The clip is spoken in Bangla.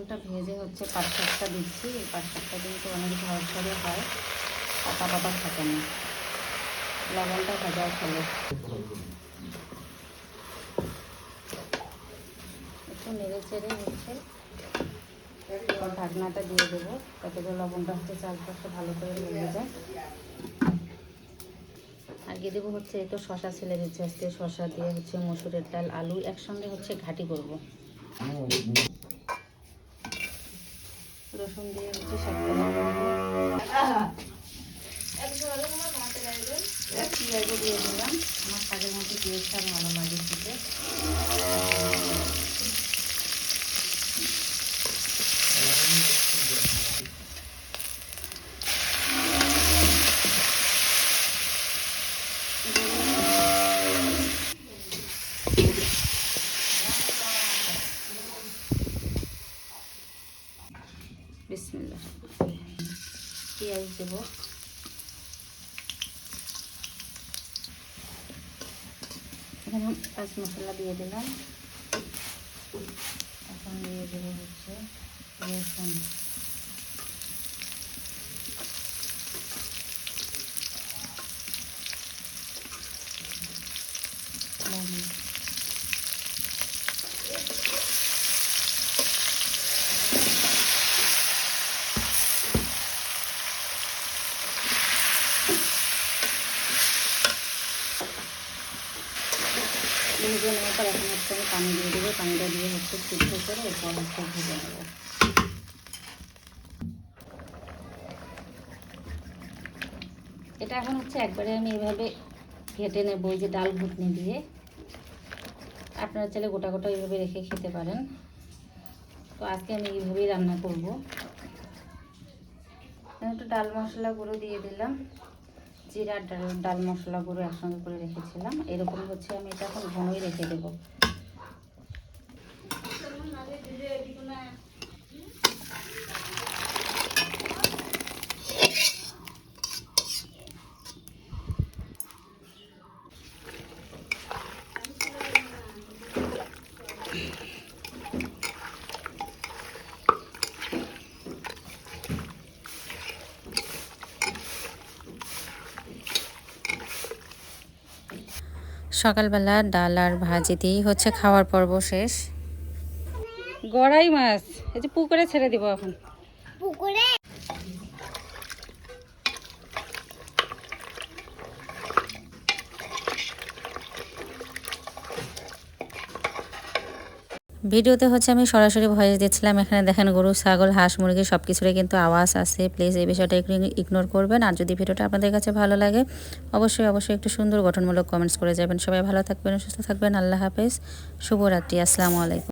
লবণটা ভেজে হচ্ছে পাট শাকটা দিচ্ছি। এই পাট শাকটা কিন্তু অনেক ঝরঝরে হয়, পাতা পাতা থাকে না, লবণটা ভাজার ফলে। একটু নেড়ে চেড়ে হচ্ছে ঢাকনাটা দিয়ে দেবো, তাতে করে লবণটা হচ্ছে চারপাশে ভালো করে লেগে যায়। আর দিয়ে দেবো হচ্ছে একটু শশা ছেলে দিচ্ছে আজকে, শশা দিয়ে হচ্ছে মসুরের ডাল আলু একসঙ্গে হচ্ছে ঘাঁটি করব। রসুন দিয়ে হচ্ছে শাকটা পেঁয়াজও দিয়ে দিলাম। আমার শাকের মধ্যে পেঁয়াজটা ভালো লাগে খেতে। বিসমিল্লাহ, পেঁয়াজ দেবো, এখানে পাঁচ মশলা দিয়ে দিলাম। এখন দিয়ে দেবো হচ্ছে রসুন, ভেজে নেওয়ার পর এখন হচ্ছে আমি পানি দিয়ে দেবো। পানিটা দিয়ে হচ্ছে সিদ্ধ করে এরপর হচ্ছে ভেজে নেবো। এটা এখন হচ্ছে একবারে আমি এভাবে ঘেটে নেবো, এই যে ডাল ঘুটনি দিয়ে। আপনারা চাইলে গোটা গোটা এইভাবে রেখে খেতে পারেন, তো আজকে আমি এইভাবেই রান্না করব। একটু ডাল মশলা গুঁড়ো দিয়ে দিলাম, জিরা ডাল মশলা গুঁড়ো একসঙ্গে করে রেখেছিলাম। এরকম হচ্ছে আমি এটা এখন ঘনই রেখে দেবো। সকালবেলা ডাল আর ভাজি দিয়েই হচ্ছে খাওয়ার পর্ব শেষ। গড়াই মাছ এই যে পুকুরে ছেড়ে দিব এখন। পুকুরে ভিডিওতে হচ্ছে আমি সরাসরি ভয়েস দিচ্ছিলাম। এখানে দেখেন গরু ছাগল হাঁস মুরগি সব কিছুরই কিন্তু আওয়াজ আছে, প্লিজ এই বিষয়টা একটু ইগনোর করবেন। আর যদি ভিডিওটা আপনাদের কাছে ভালো লাগে অবশ্যই একটু সুন্দর গঠনমূলক কমেন্টস করে যাবেন। সবাই ভালো থাকবেন, সুস্থ থাকবেন। আল্লাহ হাফেজ, শুভরাত্রি, আসসালামু আলাইকুম।